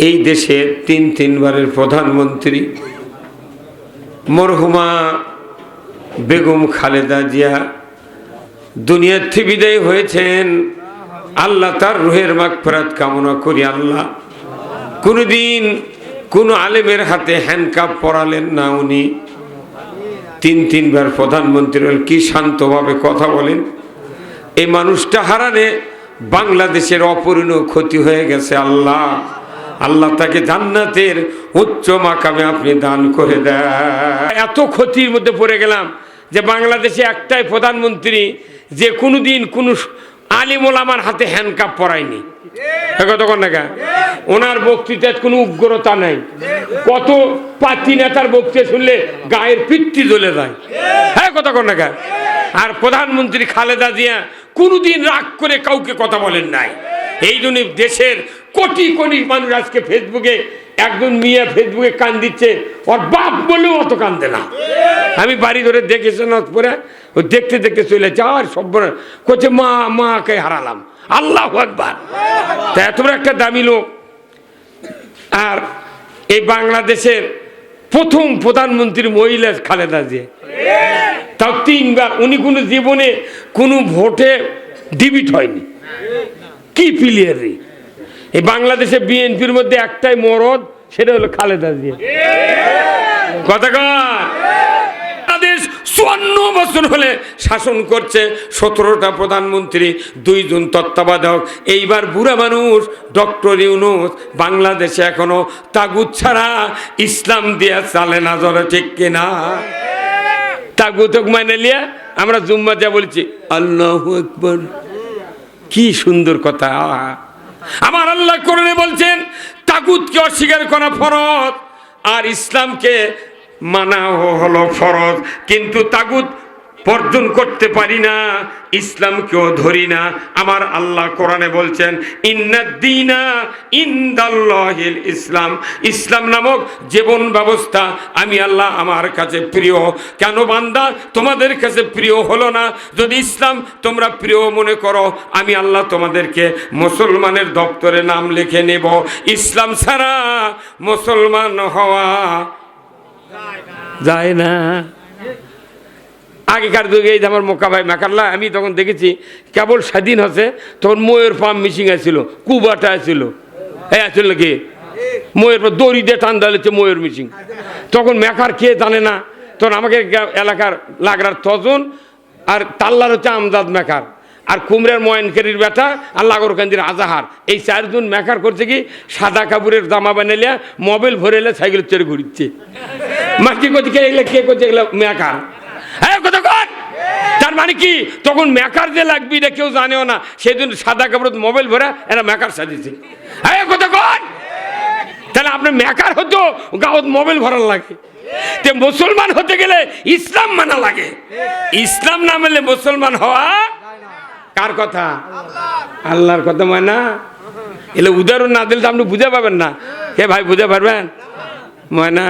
এই দেশের তিনবারের প্রধানমন্ত্রী মরহুমা বেগম খালেদা জিয়া দুনিয়ার থেকে বিদায় হয়েছেন। আল্লাহ তার রুহের মাগফিরাত কামনা করি। আল্লাহ কোনদিন কোন আলেমের হাতে হ্যান্ডকাপ পরালেন না। উনি তিনবার প্রধানমন্ত্রী হলেন। কি শান্তভাবে কথা বলেন। এই মানুষটা হারানে বাংলাদেশের অপূরণীয় ক্ষতি হয়ে গেছে। আল্লাহ তাকে জান্নাতের উচ্চ মাকামে আপনি দান করে দেন। এত ক্ষতির মধ্যে পড়ে গেলাম যে বাংলাদেশে একটাই প্রধানমন্ত্রী যে কোনোদিন কোনো আলিম ওলামার হাতে হ্যান্ডকাপ পরায়নি। তখন না ওনার বক্তৃতার কোনো উগ্রতা নাই। কত পাতি নেতার বক্তৃতা শুনলে গায়ের পিত্তি জ্বলে যায়। হ্যাঁ কতক্ষণ না। আর প্রধানমন্ত্রী খালেদা জিয়া কোনোদিন রাগ করে কাউকে কথা বলেন নাই। এই জন্য দেশের কোটি কোটি মানুষ আজকে ফেসবুকে একজন মেয়ে ফেসবুকে কান দিচ্ছে, ওর বাপ বলেও অত কান্দে না। আমি বাড়ি ধরে দেখেছি না পরে ও দেখতে দেখতে চলে যাওয়ার সব করছে মাকে হারালাম। আল্লাহু আকবার। তা এত বড় একটা দামি লোক। আর এই বাংলাদেশের প্রথম প্রধানমন্ত্রী মহিলা খালেদা জিয়া, তাও তিনবার। উনি কোনো জীবনে কোনো ভোটে ডিবিট হয়নি। কি প্লেয়ার রে। এই বাংলাদেশে বিএনপির মধ্যে একটাই মরদ, সেটা হলো খালেদা জিয়া। কথা কয়। বাংলাদেশ 54 বছর হলে শাসন করছে, 17টা প্রধানমন্ত্রী, 2 জন তত্ত্বাবধায়ক। এইবার বুড়া মানুষ ডক্টর ইউনূস বাংলাদেশে এখনো তাগুত ছাড়া ইসলাম দিয়া চালে না। জোরে ঠিক কিনা? তাগুত মানে লিয়া আমরা জুম্মা যা বলছি আল্লাহু আকবার। কি সুন্দর কথা। আমার আল্লাহ কোরআনে বলছেন তাগুতকে অস্বীকার করা ফরজ আর ইসলামকে মানা হলো ফরজ। কিন্তু তাগুত বর্জন করতে পারি না, ইসলামকেও ধরি না। আমার আল্লাহ কোরআনে বলছেন ইন্নাদ-দীনা ইনদাল্লাহিল ইসলাম। ইসলাম নামক জীবন ব্যবস্থা আমি আল্লাহ আমার কাছে প্রিয়। কেন বান্দা তোমাদের কাছে প্রিয় হলো না? যদি ইসলাম তোমরা প্রিয় মনে করো, আমি আল্লাহ তোমাদেরকে মুসলমানের দপ্তরে নাম লিখে নেব। ইসলাম ছাড়া মুসলমান হওয়া যায় না। আগেকার যুগে এই যে আমার মোকা ভাই মাকাল্লা, আমি তখন দেখেছি কেবল স্বাধীন হচ্ছে তখন ময়ূর পাম্প মিশিং আসছিল, কুবাটা আসছিল। হ্যাঁ আসছিল কি ময়ূর দড়ি দিয়ে টান দাঁড়িয়েছে ময়ূর মিশিং। তখন মেকার কে জানে না। তখন আমাকে এলাকার লাগরার তজন আর তাল্লার হচ্ছে আমজাদ মেকার আর কুমড়ার ময়নকারীর বেটা আর লাগরকান্দির আজাহার, এই 4 জন মেকার করছে কি সাদা কাপড়ের জামা বানাইলে মোবাইল ভরে এলে সাইকেল চড়ে ঘুরিচ্ছে। মাটি কোথায় এগুলো কে করছে? এগুলো মেকার। হ্যাঁ কতক্ষণ। তার মানে কি তখন মেকার যে লাগবে এটা কেউ জানেও না, সেই জন্য সাদা কাপড় মোবাইল ভরা এরা মেকার সাজিয়েছে। হ্যাঁ কতক্ষণ। তাহলে আপনার মেকার হতো গাঁত মোবাইল ভরার লাগে। তে মুসলমান হতে গেলে ইসলাম মানা লাগে। ইসলাম না মানলে মুসলমান হওয়া কার কথা? আল্লাহর কথা। মানা এলে উদাহরণ না দিলে তো আপনি বুঝে পাবেন না। হে ভাই বুঝে পারবেন? মানা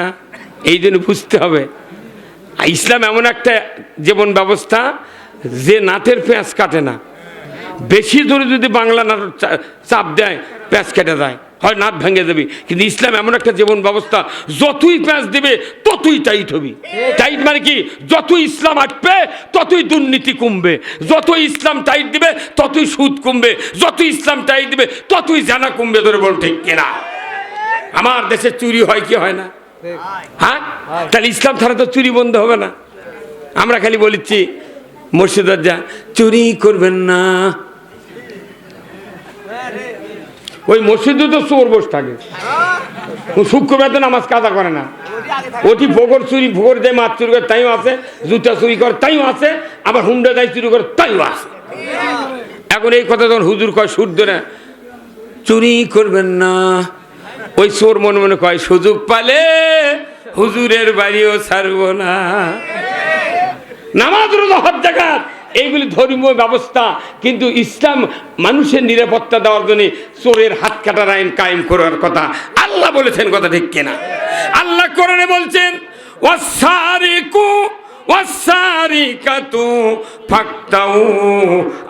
এই জন্য বুঝতে হবে ইসলাম এমন একটা জীবন ব্যবস্থা যে নাটের পেঁচ কাটে না। বেশি ধরে যদি বাংলা নাট চাপ দেয় পেঁচ কেটে যায়, হয় নাট ভেঙে দেবে। কিন্তু ইসলাম এমন একটা জীবন ব্যবস্থা যতই পেঁচ দেবে ততই টাইট হবে। টাইট মানে কি? যতই ইসলাম আটবে ততই দুর্নীতি কমবে, যতই ইসলাম টাইট দিবে ততই সুদ কমবে, যতই ইসলাম টাইট দিবে ততই জানা কমবে। ধরে বল ঠিক কিনা? আমার দেশে চুরি হয় কি হয় না? হ্যাঁ তাহলে ইসলাম ছাড়া তো চুরি বন্ধ হবে না। আমরা খালি বলেছি মসজিদের যা চুরি করবেন না, ওই মসজিদে তো চোর বসে থাকে। শুক্রবার তো নামাজ কাজা করে না। ওটি ভোগর চুরি ভোগর দেয়, মাছ চুরি করে তাইও আছে, জুতা চুরি করে তাইও আছে, আবার হুন্ডা দেয় চুরি করে তাইও আছে। এখন এই কথা যখন হুজুর কয় সুদ ধরে চুরি করবেন না, ওই চোর মনে মনে কয় সুযোগ পালে হুজুরের বাড়িও ছাড়ব না। নামাজ রোজা হজ যাকাত এইগুলি ধর্মীয় ব্যবস্থা, কিন্তু ইসলাম মানুষের নিরাপত্তা দেওয়ার জন্য চোরের হাত কাটার আইন কায়েম করার কথা আল্লাহ বলেছেন। কথা ঠিক কিনা? আল্লাহ কোরআনে বলছেন ওয়াসারিকু ওয়াসারিকাতু ফাকতাউ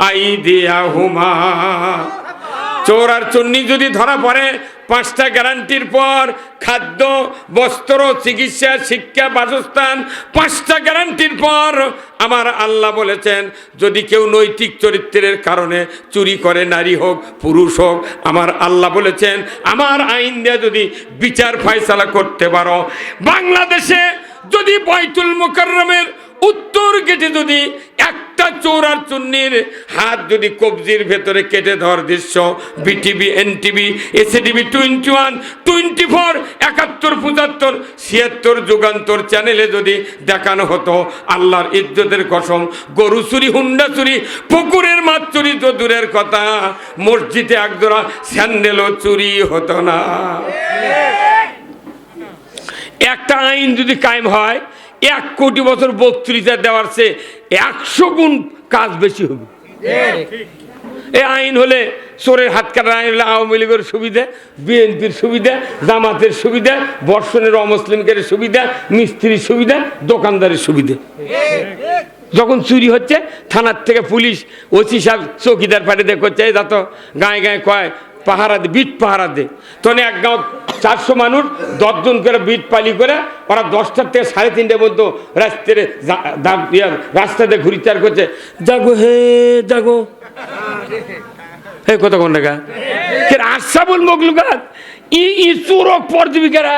আইদিয়াহুমা। চোর আর চুন্নি যদি ধরা পড়ে 5টা গ্যারান্টির পর খাদ্য, বস্ত্র, চিকিৎসা, শিক্ষা, বাসস্থান, 5টা গ্যারান্টির পর আমার আল্লাহ বলেছেন যদি কেউ নৈতিক চরিত্রের কারণে চুরি করে, নারী হোক পুরুষ হোক, আমার আল্লাহ বলেছেন আমার আইন দিয়ে যদি বিচার ফয়সালা করতে পারো। বাংলাদেশে যদি বাইতুল মুকাররমের উত্তর গেটে যদি একটা চোর আর চুন্নির হাত যদি কবজির ভেতরে কেটে ধর দৃশ্য বিটিভি, এনটিভি, এসএটিভি 21, 24, 71, 75, 76 যুগান্তর চ্যানেলে যদি দেখানো হতো, আল্লাহর ইজ্জতের কসম, গরু চুরি, হুন্ডা চুরি, পুকুরের মাছ চুরি তো দূরের কথা, মসজিদে একজোড়া স্যান্ডেলও চুরি হতো না। একটা আইন যদি কায়েম হয় 1 কোটি বছর বক্তৃতা দেওয়ার চেয়ে 100 গুণ কাজ বেশি হবে। এই আইন হলে চোরের হাত কাটার আইন হলে আওয়ামী লীগের সুবিধা, বিএনপির সুবিধা, জামাতের সুবিধা, বর্ষণের অমুসলিমদের সুবিধা, মিস্ত্রির সুবিধা, দোকানদারের সুবিধা। যখন চুরি হচ্ছে থানার থেকে পুলিশ, ওসি সাহেব, চৌকিদার পাঠিয়ে দেয়, করছে যা তো গায়ে গায়ে কয় পাহারা দে, বিট পাহারা দে। তখন এক গাঁও 400 মানুষ 10 জন করে বিট পালি করে ওরা 10টার থেকে 3:30 পর্যন্ত রাস্তাতে ঘুরিচার করছে, জাগো হে জাগো হে কতক্ষণ টাকা আশা বলবো ই চোরক পরজীবিকারা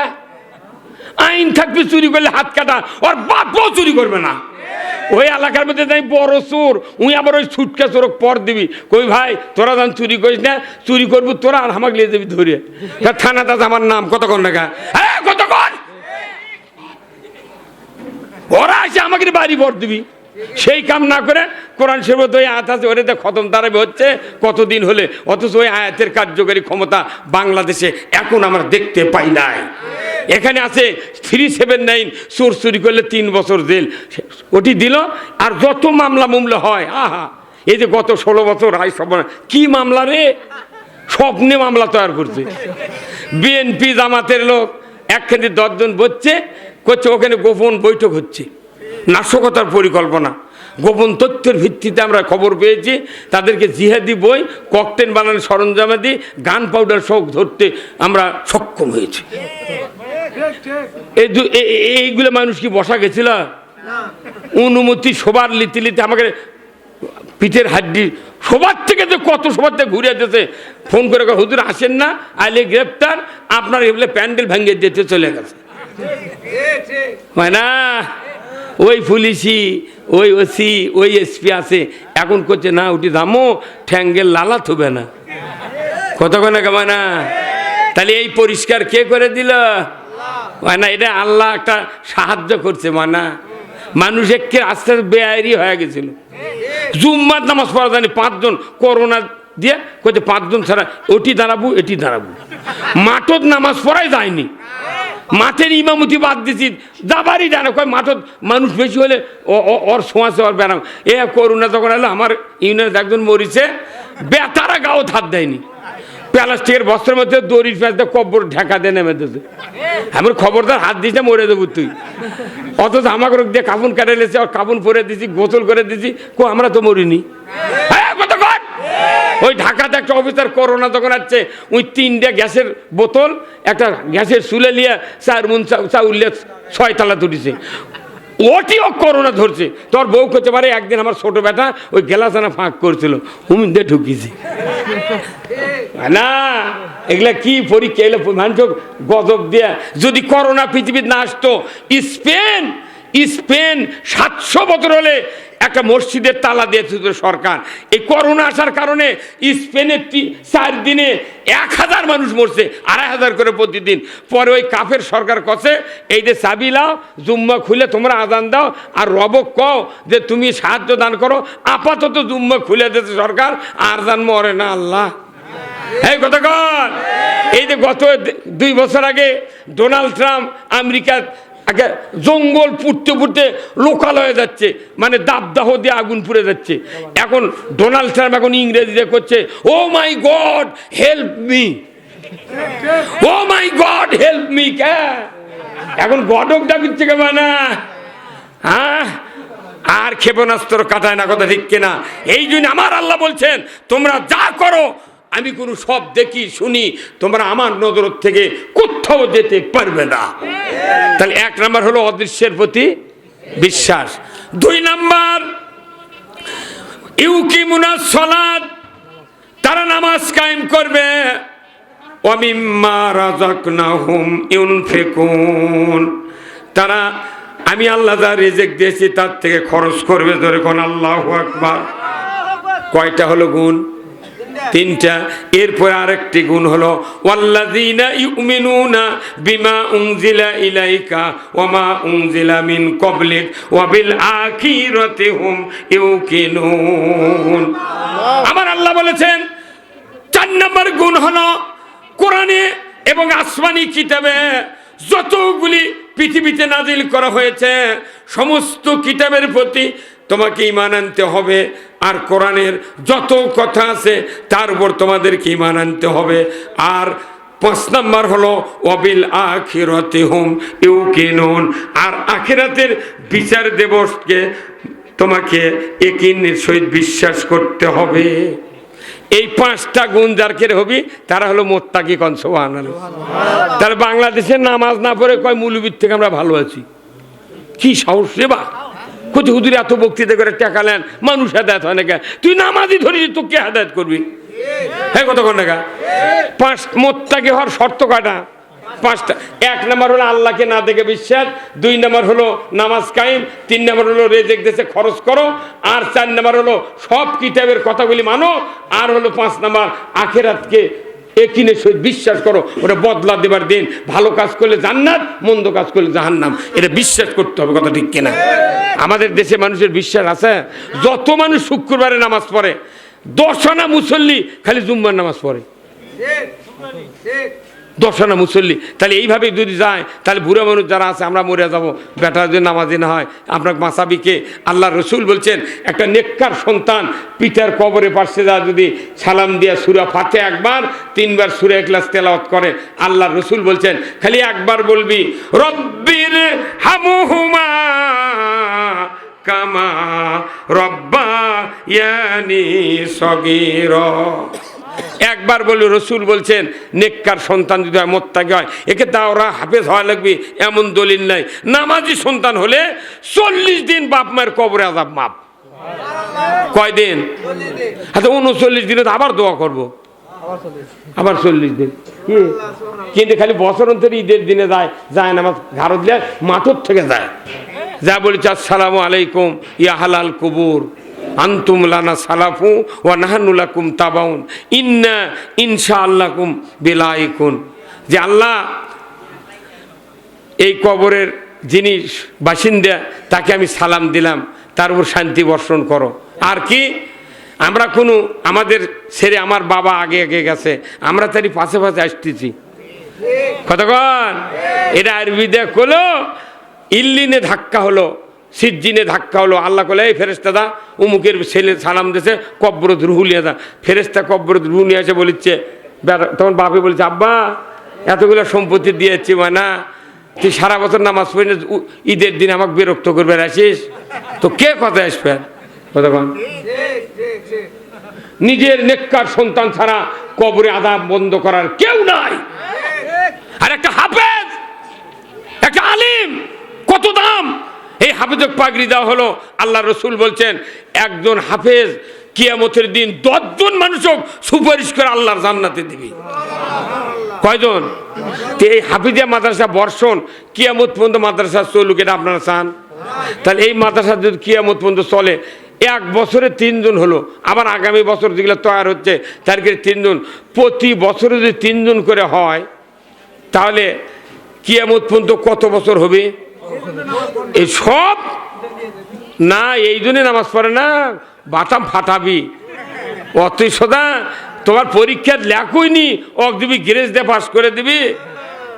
আইন থাকবে, চুরি করলে হাত কাটা, ওর বাপও চুরি করবে না। ওই এলাকার মধ্যে তাই বড় চোর, উই আবার ওই ছুটকে চোরক পর দিবি, কই ভাই তোরা যান চুরি করিস না, চুরি করবো তোরা আর আমাকে নিয়ে যাবি ধরে থানাতে আমার নাম কতক্ষণ টাকা, হ্যাঁ কতক্ষণ, ওরা এসে আমাকে বাড়ি পর দিবি। সেই কাম না করে কোরআন শরীফে ওই আয়াত আছে, ওরে খতম তারাবি হচ্ছে কতদিন হলে, অথচ ওই আয়াতের কার্যকরী ক্ষমতা বাংলাদেশে এখন আমরা দেখতে পাই নাই। এখানে আছে 379 চোর চুরি করলে 3 বছর জেল, ওটি দিল। আর যত মামলা হয়, আহা এই যে গত 16 বছর রায় সব কি মামলা রে, স্বপ্নে মামলা তৈরি করছে। বিএনপি জামাতের লোক একখানে 10 জন বসছে করছে, ওখানে গোপন বৈঠক হচ্ছে, নাশকতার পরিকল্পনা। গোপন তথ্যের ভিত্তিতে আমরা খবর পেয়েছি তাদেরকে জিহাদি বই, ককটেল বানানোর সরঞ্জামাদি, গান পাউডার সহ ধরতে আমরা সক্ষম হয়েছি। এইগুলো মানুষ কি বসা গেছিল? অনুমতি সবার লিতে লিতে আমাকে পিঠের হাড্ডি সবার থেকে যে কত সবার থেকে ঘুরে যেতেছে, ফোন করে হুজুর আসেন না, আইলে গ্রেপ্তার, আপনার এগুলো প্যান্ডেল ভেঙে দিতে চলে গেছে। হয় না, ওই পুলিশি, ওই ওসি, ওই এসপি আছে, এখন করছে না উঠি দামো ঠ্যাঙ্গের লালা থুবে না, কতক্ষণ কেমন না। তাহলে এই পরিষ্কার কে করে দিল? না, এটা আল্লাহ একটা সাহায্য করছে। মানা মানুষ একে আস্তে আস্তে বেআইরি হয়ে গেছিল। জুম্মার নামাজ পড়া জানি 5 জন, করোনা দিয়ে করছে 5 জন ছাড়া ওটি দাঁড়াবো এটি দাঁড়াবো। মাঠত নামাজ পড়াই যায়নি, মাঠের ইমামতি বাদ দিছি, যাবারই জানা কয় মাঠত মানুষ বেশি হলে ওর ছোঁয়াছে, ওর বেড়াম। এ করোনা যখন এলো আমার ইউনিয়নের একজন মরিছে, বেতারা গাও হাত দেয়নি, প্লাস্টিকের বস্ত্রের মধ্যে দড়ির প্যাঁচতে কব্বর ঢাকা দিয়ে নেমে দিয়েছে। আমার খবরদার হাত দিয়েছে মরে দেবো তুই, অথচ আমাকে দিয়ে কাপড় কেটে লেছে, আর কাপড় পরে দিছি, গোসল করে দিছি, আমরা তো মরিনি। ওই ঢাকাতে একটা অফিসার করোনা যখন আসছে, ওই 3টে গ্যাসের বোতল একটা গ্যাসের চুলে নিয়ে 4 মণ চাউল 6 তলা তুটিছে, ওটিও করোনা ধরছে। তোর বউ করতে পারে একদিন আমার ছোট বেটা ওই গেলাসানা ফাঁক করছিল, হুমিন দিয়ে ঢুকিয়েছি না। এগুলা কি পরীক্ষা, এগুলো মানুষ গজব দেয়া। যদি করোনা পৃথিবীতে না আসতো, স্পেন 700 বছর হলে একটা মসজিদের তালা দিয়েছিল সরকার। এই করোনা আসার কারণে স্পেনের 4 দিনে 1000 মানুষ মরছে, 2500 করে প্রতিদিন। পরে ওই কাফের সরকার কছে এই যে চাবি লাও, জুম্মা খুলে তোমরা আজান দাও, আর রবক কও যে তুমি সাহায্য দান করো। আপাতত জুম্মা খুলে দিয়েছে সরকার, আর জান মরে না আল্লাহ। এই কতক্ষণ, এই যে গত 2 বছর আগে ডোনাল্ড ট্রাম্প আমেরিকা জঙ্গল পুড়তে পুড়তে লোকাল হয়ে যাচ্ছে, মানে দাবদাহ দিয়ে আগুন পুড়ে যাচ্ছে। এখন ডোনাল্ড ট্রাম্প এখন ইংরেজিতে করছে, ও মাই গড হেল্প মি, ও মাই গড হেল্প মি। এখন গডক ডাকিচ্ছে কে মানে, হ্যাঁ আর ক্ষেপণাস্ত্র কাটায় না, কথা ঠিক কিনা? এই জন্য আমার আল্লাহ বলছেন তোমরা যা করো আমি কোনো সব দেখি শুনি, তোমরা আমার নজর থেকে কোথাও যেতে পারবে না। তাহলে 1 নাম্বার হলো অদৃশ্যের প্রতি বিশ্বাস। 2 নাম্বার ইউকিমুনাস সালাত, তারা নামাজ কায়েম করবে। ওয়া মিম্মা রাযাকনাহুম ইউনফিকুন, তারা আমি আল্লাহ যা রিজিক দিয়েছি তার থেকে খরচ করবে। ধরে কোন আল্লাহু আকবার। কয়টা হলো গুণ? 3টা। এরপর আরেকটি গুণ হলো ওয়াল্লাযীনা ইউমিনুনা বিমা উনজিলা ইলাইকা ওয়া মা উনজিলা মিন ক্বাবলিক ওয়া বিল আখিরাতি হুম ইউকিনুন। আমার আল্লাহ বলেছেন 4 নম্বর গুণ হলো কোরআনে এবং আসমানি কিতাবে যতগুলি পৃথিবীতে নাজিল করা হয়েছে সমস্ত কিতাবের প্রতি তোমাকে ঈমান আনতে হবে। আর কোরআনের যত কথা আছে তার উপর তোমাদেরকে ঈমান আনতে হবে। আর 5 নাম্বার হলো ওয়াবিল আখিরাতি হুম ইউকিনুন, আর আখিরাতের বিচার দিবসকে তোমাকে ইয়াকিনের সহিত বিশ্বাস করতে হবে। এই 5টা গুণ যার কে হবি তারা হলো মুত্তাকি। কোন সুবহানাল্লাহ। তাহলে বাংলাদেশে নামাজ না পড়ে কয় মৌলবীর থেকে আমরা ভালো আছি। কি সাহস রে বা! কোথায় হুজুর এত বক্তৃতা করে টাকা নেন, মানুষ হেদায়েত হয় না কে? তুই নামাজই ধরিস, তুই কে হেদায়েত করবি? হ্যাঁ, কতক্ষণ টাকা? 5 মুত্তাকি হওয়ার শর্ত কয়টা? 5টা। 1 নাম্বার হলো আল্লাহকে না দেখে বিশ্বাস, 2 নাম্বার হলো নামাজ কায়েম, 3 নাম্বার হলো রিজিক দেশে খরচ করো, আর 4 নাম্বার হলো সব কিতাবের কথাগুলি মানো, আর হলো 5 নাম্বার আখিরাতকে ইয়াকিনের সহিত বিশ্বাস করো। ওটা বদলা দেবার দিন, ভালো কাজ করলে জান্নাত, মন্দ কাজ করলে জাহান্নাম। এটা বিশ্বাস করতে হবে। কথা ঠিক কিনা? আমাদের দেশে মানুষের বিশ্বাস আছে। যত মানুষ শুক্রবারে নামাজ পড়ে, 10 আনা মুসল্লি খালি জুম্মার নামাজ পড়ে। 10 আনা মুসল্লি। তাহলে এইভাবে যদি যায় তাহলে বুড়া মানুষ যারা আছে আমরা মরে যাব। বেটা যদি নামাজি না হয় আপনার মাসাবিকে আল্লাহ রসুল বলছেন একটা নেককার সন্তান পিতার কবরে পাশে যা যদি সালাম দিয়া সূরা ফাতিহা একবার, 3 বার সূরা ইখলাস তেলাওয়াত করে, আল্লাহ রসুল বলছেন খালি একবার বলবি রব্বির হামহুমা কামা রব্বায়ানি সগীরা। একবার বলে রসুল বলছেন নেককার সন্তান যদি হয় মুত্তাকি হয়, একে দাওরা হাফেজ হওয়া লাগবে এমন দলিল নাই। নামাজি সন্তান হলে 40 দিন বাপ মায়ের কবরে আযাব মাপ। কয় দিন? আচ্ছা 39 দিনে তো আবার দোয়া করবো, আবার 40 দিন। কিন্তু খালি বছর অন্তর ঈদের দিনে যায় নামাজ ঘাড় দিলে মাঠর থেকে যায়, যা বলেছে আসসালামু আলাইকুম ইয়া হালাল কুবুর আনতুম লানা সালাফু ওয়া নাহনু লাকুম তাবাউন ইন্না ইনশাআল্লাকুম বিলাইকুন। যে আল্লাহ এই কবরের যিনি বাসিন্দা তাকে আমি সালাম দিলাম, তার উপর শান্তি বর্ষণ করো। আর কি আমরা কোনো আমাদের ছেড়ে আমার বাবা আগে আগে গেছে, আমরা তারই পাশে পাশে আসতেছি। কতক্ষণ? এটা আরবিতে হলো ইল্লিনে ধাক্কা হলো, সিজ্জিনে ধাক্কা হলো। আল্লাহ কলে এই ফেরেশতা উমুকের ছেলে সালাম দিয়েছে কব্বরত রুহু নিয়ে যা। ফেরেশতা কব্বরত রুহু নিয়ে এসে বলিচ্ছে, তখন বাপে বলছে আব্বা এতগুলো সম্পত্তি দিয়েছি না, তুই সারা বছর নামাজ পড়ি না, ঈদের দিন আমাকে বিরক্ত করবে আসিস, তো কে কথা আসবে? কতক্ষণ? নিজের নেককার সন্তান ছাড়া কবরে আযাব বন্ধ করার কেউ নাই। আর একটা হাফেজ, একটা আলিম কত দাম! এই হাফেজক পাগড়ি দেওয়া হলো। আল্লাহ রসুল বলছেন একজন হাফেজ কিয়ামতের দিন 10 জন মানুষক সুপারিশ করে আল্লাহর জান্নাতে দিবে। কয়জন? এই হাফিজিয়া মাদ্রাসা বর্ষণ কিয়ামত পর্যন্ত মাদ্রাসা চলুক, এটা আপনারা চান? তাহলে এই মাদ্রাসা যদি কিয়ামত পর্যন্ত চলে, 1 বছরে 3 জন হলো, আবার আগামী বছর যেগুলো তৈরি হচ্ছে তার 3 জন, প্রতি বছরে যদি 3 জন করে হয় তাহলে কিয়ামত পর্যন্ত কত বছর হবে? এই সব না, এই জন্যই নামাজ পড়ে না, বাটাম ফাটাবি। অতই সদা তোমার পরীক্ষার লেখইনি, ওক দিবি গ্রেস দিয়ে পাস করে দিবি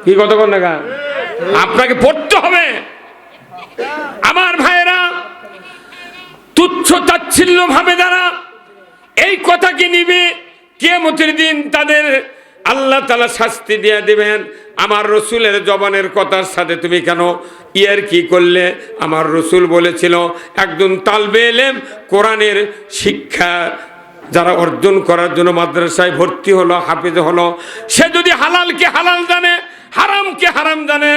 কি? কতক্ষণ না আপনাকে পড়তে হবে। আমার ভাইয়েরা, তুচ্ছ তাচ্ছিল্য ভাবে যারা এই কথাকে নিবে, কিয়ামতের দিন তাদের আল্লাহ তাআলা শাস্তি দিয়ে দিবেন। আমার রসুলের জবানের কথার সাথে তুমি কেন ইয়ার কি করলে? আমার রসুল বলেছিল একজন তালবে ইলম কোরআনের শিক্ষা যারা অর্জন করার জন্য মাদ্রাসায় ভর্তি হলো, হাফেজ হলো, সে যদি হালালকে হালাল জানে, হারামকে হারাম জানে,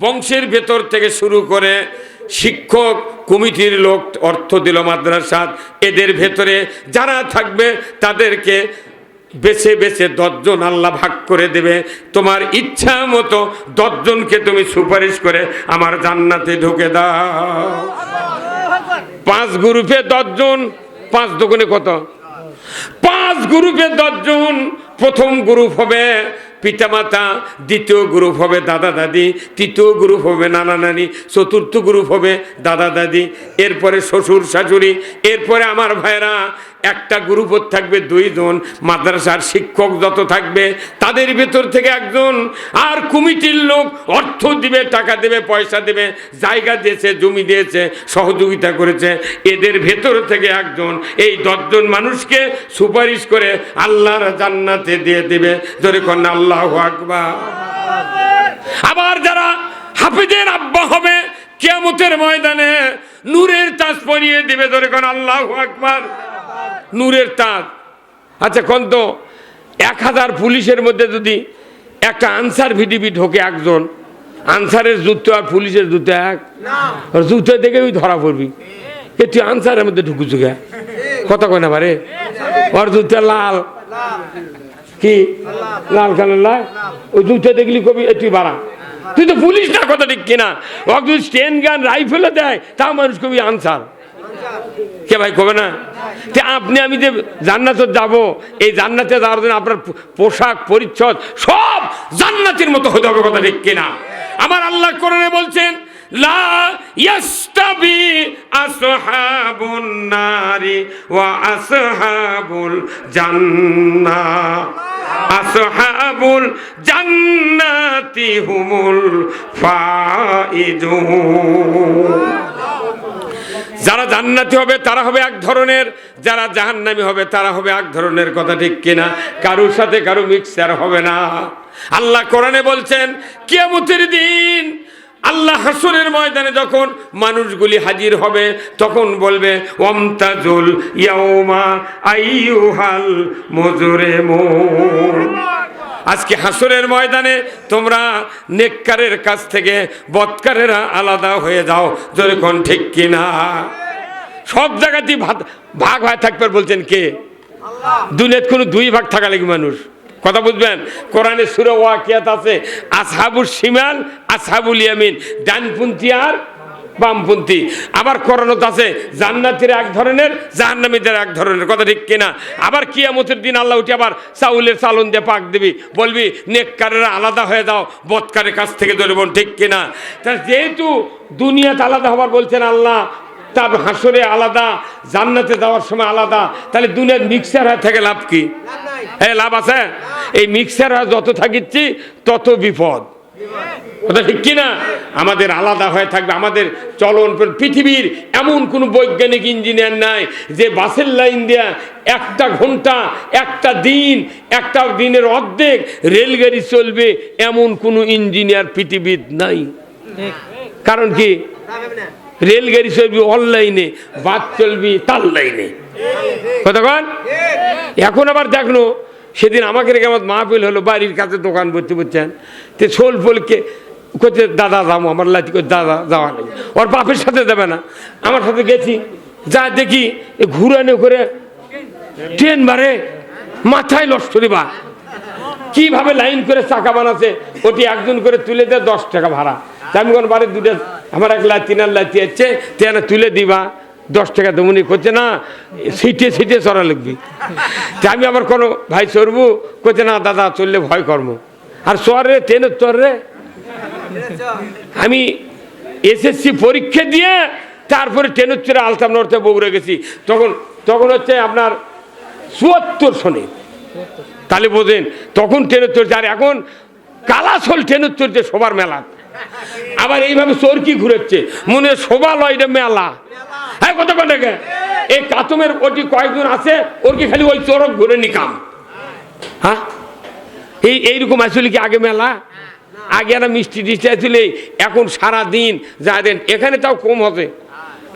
বংশের ভেতর থেকে শুরু করে শিক্ষক কমিটির লোক অর্থ দিল মাদ্রাসাত, এদের ভেতরে যারা থাকবে তাদেরকে বেছে বেছে 10 জন আল্লাহ ভাগ করে দেবে। তোমার ইচ্ছা মতো 10 জনকে তুমি সুপারিশ করে আমার জান্নাতে ঢুকে দাও। 5 গ্রুপে 10 জন, 5 দোকানে কত? 5 গ্রুপে 10 জন। প্রথম গ্রুপ হবে পিতামাতা, দ্বিতীয় গ্রুপ হবে দাদা দাদি, তৃতীয় গ্রুপ হবে নানা নানি, চতুর্থ গ্রুপ হবে দাদা দাদি, এরপরে শ্বশুর শাশুড়ি, এরপরে আমার ভাইরা। একটা গ্রুপত থাকবে 2 জন, মাদ্রাসার শিক্ষক যত থাকবে তাদের ভেতর থেকে 1 জন, আর কমিটির লোক অর্থ দিবে, টাকা দেবে, পয়সা দেবে, জায়গা দিয়েছে, জমি দিয়েছে, সহযোগিতা করেছে, এদের ভেতর থেকে 1 জন এই 10 জন মানুষকে সুপারিশ করে আল্লাহর জান্নাতে দিয়ে দেবে। জোরে কোন আল্লাহু আকবার। আবার যারা হাফেজের আব্বা হবে কিয়ামতের ময়দানে নূরের তাজ পরিয়ে দিবে। জোরে কোন আল্লাহু আকবার। নূরের তাজ। আচ্ছা কোন তো 1000 পুলিশের মধ্যে যদি একটা আনসার ভিডিপি ঢোকে 1 জন, আনসারের জুতো আর পুলিশের জুতো এক, জুতো দেখে ওই ধরা পড়বি, এ তুই আনসারের মধ্যে ঢুকুଛୁ গে, কথা কয় না পারে, ওর জুতো লাল, কি লাল কালার, ওই জুতো দেখলি কবি এ তুই বাড়া, তুই তো পুলিশ না, কথা ঠিক কিনা? ও যদি স্টেন গান রাইফেলে দেয় তাও মানুষ কবি আনসার, কে ভাই কবে না? আপনি আমি যে জান্নাতে যাব, এই জান্নাতে যাওয়ার জন্য আপনার পোশাক পরিচ্ছদ সব জান্নাতের মতো হতে হবে, কথা ঠিক কিনা? আমার আল্লাহ কোরআনে বলছেন, লা ইয়াস্তাবি আসহাবুন নারি ওয়া আসহাবুল জান্নাহ, আসহাবুল জান্নাতি হুমুল ফাইজুন। যারা জান্নাতি হবে তারা হবে 1 ধরনের, যারা জাহান্নামী হবে তারা হবে 1 ধরনের, কথা ঠিক কিনা? কারোর সাথে কারো মিক্সার হবে না। আল্লাহ কোরআনে বলছেন কিয়ামতের দিন আল্লাহ হাসরের ময়দানে যখন মানুষগুলি হাজির হবে তখন বলবে, ওয়ামতাজুল ইয়াউমা আইয়ুহাল মুজরিমুন। আজকে হাসরের ময়দানে তোমরা নেককারের কাছ থেকে বদকারেরা আলাদা হয়ে যাও। জোরে কোন ঠিক কিনা? সব জায়গাতেই ভাগ হয়ে থাকবে বলছেন কে? দুনিয়াতে কোনো 2 ভাগ থাকা লাগে মানুষ, কথা বুঝবেন? কোরআনে সূরা ওয়াকিয়াত আছে আসহাবুল শিমাল আসহাবুল ইয়ামিন, ডানপন্থী আর বামপন্থী। আবার কোরআনত আছে জান্নাতীরা 1 ধরনের, জাহান্নামীদের 1 ধরনের, কথা ঠিক কিনা? আবার কিয়ামতের দিন আল্লাহ উঠে আবার চাউলের চালন দিয়ে পাক দিবি, বলবি নেককারেরা আলাদা হয়ে যাও বদকারের কাছ থেকে, ধরবেন ঠিক কিনা? তাহলে যেহেতু দুনিয়াতে আলাদা হবার বলছেন আল্লাহ, তার হাসরে আলাদা, জান্নাতে যাওয়ার সময় আলাদা, তাহলে দুনিয়ার মিক্সার হয়ে থেকে লাভ কি? হ্যাঁ লাভ আছে? এই মিক্সার হয়ে যত থাকিচ্ছি তত বিপদ, কথা ঠিক কিনা? আমাদের আলাদা হয়ে থাকবে। আমাদের চলন পৃথিবীর এমন কোন বৈজ্ঞানিক ইঞ্জিনিয়ার নাই যে বাসের লাইন দেয়া 1 ঘন্টা 1 দিন 1 দিনের অর্ধেক রেলগাড়ি চলবে, এমন কোন ইঞ্জিনিয়ার পৃথিবীর নাই। কারণ কি? রেলগাড়ি চলবি অনলাইনে, বাস চলবি তার লাইনে, কথা কন? এখন আবার দেখলো, সেদিন আমাকে রেখে আমার মাহফিল হলো, বাড়ির কাছে দোকান ভর্তি করছেন, তে সোল ফলকে করছে দাদা যাবো, আমার লাঠি করে দাদা যাওয়া নেই, ওর বাপের সাথে যাবে না, আমার সাথে গেছি, যা দেখি ঘুরানো করে ট্রেন বাড়ে, মাথায় লস্করি বা কিভাবে লাইন করে চাকা বানাচ্ছে, ওটি 1 জন করে তুলে দেয় 10 টাকা ভাড়া। আমি কোন বাড়ির 2টা আমার 1 লাখ 3 লাখ আছে, তেনা তুলে দিবা 10 টাকা দমনি করছে না, সিটে সিটে চড়া লাগবি। আমি আবার কোনো ভাই চড়বো, করছে না দাদা চললে ভয় কর্ম, আর চর রে ট্রেনের চর রে। আমি এসএসসি পরীক্ষা দিয়ে তারপরে ট্রেনের চড়ে আলতাম নড়তে বগুড়ে গেছি, তখন হচ্ছে আপনার 74 সনে, তাহলে বোঝেন তখন ট্রেনের চড়ছে। আর এখন কালাসল ট্রেনের চড়ছে সবার মেলা, আবার এইভাবে চরকি ঘুরেছে, মনে শোভা লয় এটা মেলা। হ্যাঁ কত টাকা এই কাতমের ওটি কয়েকজন আছে, ওর কি খালি ওই চরক ঘুরে নিকাম? হ্যাঁ এইরকম আসলে কি আগে মেলা? আগে একটা মিষ্টি টিষ্টি আসলে, এখন সারা দিন যা দেন, এখানে তাও কম হবে।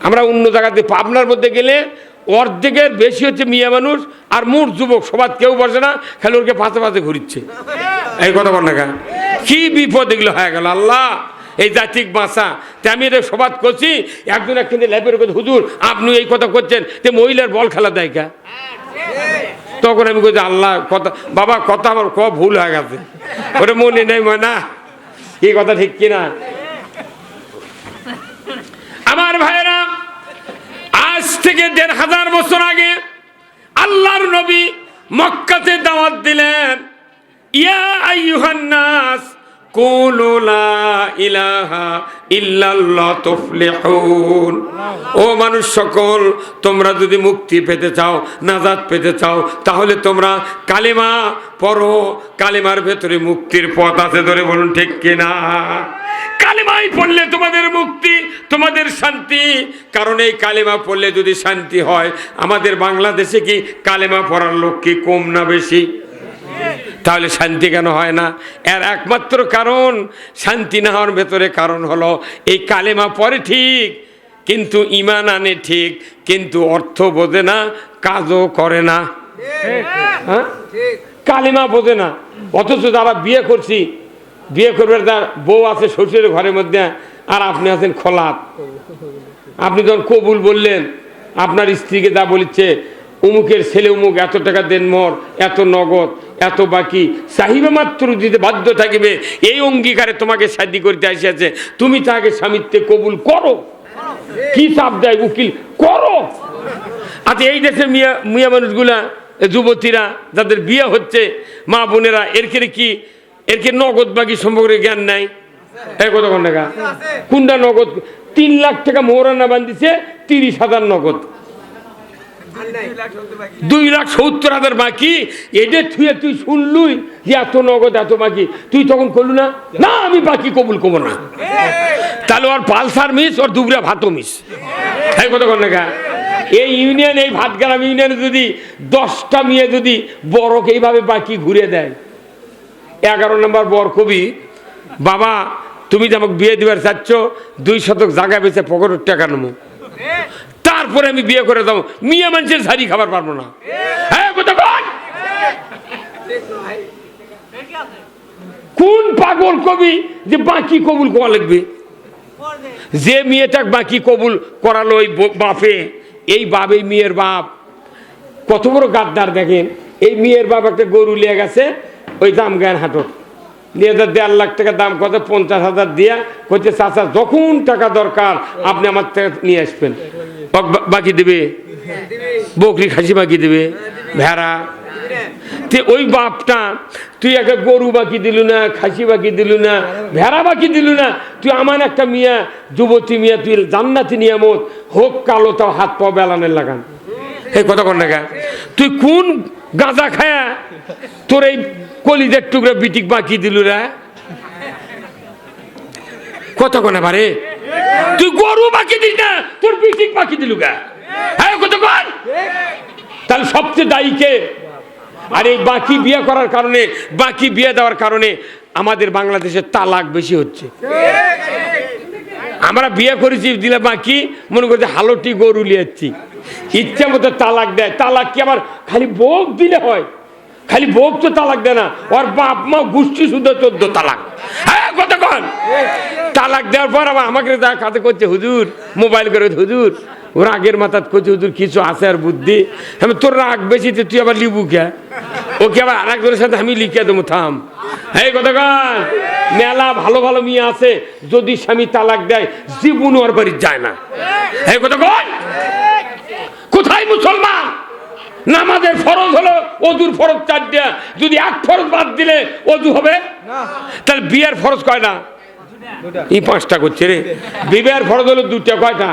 আমরা অন্য জায়গাতে পাবনার মধ্যে গেলে অর্ধেকের বেশি হচ্ছে মিয়া মানুষ, আর মোট যুবক সবার কেউ বসে না, খালি ওরকে পাশে পাশে ঘুরিচ্ছে। এই কথা বল না কেন? কি বিপদ এগুলো হয়ে গেল আল্লাহ, এই জাতিক বাঁচা। তে আমি এটা সবাদ করছি, একজন একদিন ল্যাবের কথা, হুজুর আপনি এই কথা করছেন যে মহিলার বল খেলা দেয় কা? তখন আমি বলছি আল্লাহ কথা, বাবা কথা আমার ভুল হয়ে গেছে, ওটা মনে নেই না, এই কথা ঠিক কিনা? আমার ভাইরা, আজ থেকে ১৫০০ বছর আগে আল্লাহর নবী মক্কাতে দাওয়াত দিলেন, ইয়া আইয়ুহান নাস কুলু লা ইলাহা ইল্লাল্লাহ তুফলিহুন। ও মানুষ সকল, তোমরা যদি মুক্তি পেতে চাও, নাজাত পেতে চাও, তাহলে তোমরা কালেমা পড়ো। কালেমার ভেতরে মুক্তির পথ আছে, ধরে বলুন ঠিক কিনা? কালেমাই পড়লে তোমাদের মুক্তি, তোমাদের শান্তি। কারণ এই কালেমা পড়লে যদি শান্তি হয়, আমাদের বাংলাদেশে কি কালেমা পড়ার লোক কি কম না বেশি? তাহলে শান্তি কেন হয় না? এর একমাত্র কারণ, শান্তি না হওয়ার ভেতরে কারণ হলো এই কালেমা পড়ে ঠিক, কিন্তু ইমান আনে ঠিক, কিন্তু অর্থ বোঝে না, কাজও করে না। হ্যাঁ, কালেমা বোঝে না। অথচ যারা বিয়ে করছি, বিয়ে করবে, তার বউ আছে শ্বশুরের ঘরের মধ্যে, আর আপনি আছেন খোলাত। আপনি যখন কবুল বললেন, আপনার স্ত্রীকে যা বলিচ্ছে, উমুকের ছেলে উমুক এত টাকা দেন, মর এত নগদ, এত বাকি, চাহিবে মাত্র দিতে বাধ্য থাকিবে, এই অঙ্গীকারে তোমাকে শাদী করতে আসিয়াছে, তুমি তাকে স্বামীত্বে কবুল করো। কি চাপ দেয় উকিল, করো। আচ্ছা, এই দেশের মিয়া মানুষগুলা, যুবতীরা যাদের বিয়ে হচ্ছে, মা বোনেরা, এরকে নগদ বাকি সম্পর্কে জ্ঞান নাই। এই কথা কোন টাকা? কোনটা নগদ? ৩ লাখ টাকা মোহরানা বান্ধিছে, ৩০,০০০ নগদ, 2,70,000 বাকি। এটা তুই শুনলুই যে এত নগদ এত বাকি, তুই তখন করলু না, না আমি বাকি কবুল করবো না। তাহলে ওর পালসার মিস, ওর দুবরা ভাতও মিস। এই কথা কোন টাকা? এই ইউনিয়ন, এই ভাতগ্রাম ইউনিয়নে যদি 10টা মেয়ে যদি বড়কে এইভাবে বাকি ঘুরে দেয়, 11 নম্বর বর কবি, বাবা তুমি যে আমাকে বিয়ে দিবার চাচ্ছ, 2 শতক জায়গা বেঁচে পকেটের টাকা নেবো, তারপরে আমি বিয়ে করে দেবো। মিয়া মানুষের ঝাড়ি খাবার পারবো না। হ্যাঁ, কোন পাগল কবি যে বাকি কবুল করা লাগবে? যে মেয়েটাকে বাকি কবুল করালো ওই বাপে, এই বাপ, এই মেয়ের বাপ কত বড় গাদ্দার দেখেন। এই মেয়ের বাপ একটা গরু লিয়ে গেছে, ওই দাম জ্ঞান হাটর নিয়ে 1.5 লাখ টাকা দাম, কত 50,000 দিয়া কইতে, চাচা যখন টাকা দরকার আপনি আমার টাকা নিয়ে আসবেন। বাকি দেবে, বকরি খাসি বাকি দেবে, ভেড়া। ওই বাপটা, তুই একটা গরু বাকি দিলু না, খাসি বাকি দিলু না, ভেড়া বাকি দিলু না, তুই আমার একটা মিয়া, যুবতী মিয়া, তুই জান্নাতি নিয়ামত হোক কালো, তাও হাত পা বেলানের লাগান। এই কথা কর না, তুই কোন গাঁজা খায়া তোর এই কলিজার টুকরা বিটিক বাকি দিলু রে? কত কোনা বারে, তুই গরু বাকি দিস না, তোর বিটিক বাকি দিলু গা। হ্যাঁ, কত কোন? তাহলে সবচেয়ে দায়ী কে? আর এই বাকি বিয়ে করার কারণে, বাকি বিয়ে দেওয়ার কারণে আমাদের বাংলাদেশে তালাক বেশি হচ্ছে। আমরা বিয়ে করেছি, দিলে বাকি মনে করছে হালটি গরু লিয়েছি, ইচ্ছা মতো তালাক দেয়। তালাক কি আবার খালি বউ দিলে হয়? খালি বউ তো তালাক দেয় না, ওর বাপ মা গোষ্ঠী শুদ্ধ 14 তালাক। হ্যাঁ, কতক্ষণ তালাক দেওয়ার পর আবার আমাকে কাছে করছে, হুজুর মোবাইল করে, হুজুর ওর আগের মাথাত করছে, হুজুর কিছু আছে আর বুদ্ধি। আমি তোর রাগ বেশি, তুই আবার লিবু কে? ওকে আবার আরেকজনের সাথে আমি লিখে দেবো, থাম। এই কতক্ষণ মেলা ভালো ভালো মেয়ে আছে, যদি স্বামী তালাক দেয় জীবন ওর বাড়ি যায় না। এই কতক্ষণ কোথায় মুসলমান? নামাজের ফরজ হলো, অজুর ফরজ 4টা, যদি 1 ফরজ বাদ দিলে অজু হবে না। তাহলে বিয়ের ফরজ কয়টা? এই 5টা করছে রে। বিয়ের ফরজ হলো 2টা, কয়টা?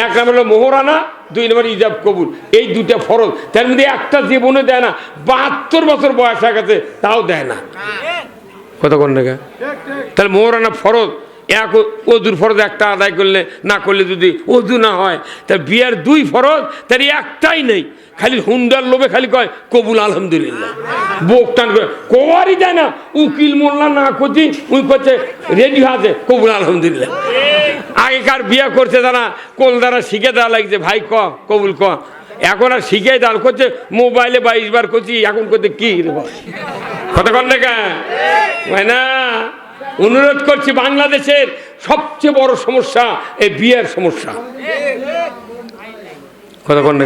1 নম্বর হলো মোহরানা, 2 নম্বর ইজাব কবুল, এই 2টা ফরজ। তার মধ্যে একটা জীবনে দেয় না, 72 বছর বয়স হয়ে গেছে তাও দেয় না। কত কোন টাকা? তাহলে মোহরানা ফরজ, এক অজুর ফরজ একটা আদায় করলে, না করলে যদি অজু না হয়, তার বিয়ের 2 ফরজ, তার একটাই নেই, খালি হুন্ডার লোভে খালি কয় কবুল আলহামদুলিল্লাহ, বোক টান করে কোয়ারই দেয় না। উকিল মোল্লা না করছি, উনি করছে রেডি আছে কবুল আলহামদুলিল্লাহ। আগেকার বিয়ে করছে যারা, কোল দ্বারা শিখে দেওয়া লাগছে, ভাই ক কবুল ক, এখন আর শিখাই দাঁড় করছে মোবাইলে 22 বার করছি, এখন করতে কি কথা কন না না। অনুরোধ করছি, বাংলাদেশের সবচেয়ে বড় সমস্যা এই বিয়ের সমস্যা। কথা কন না।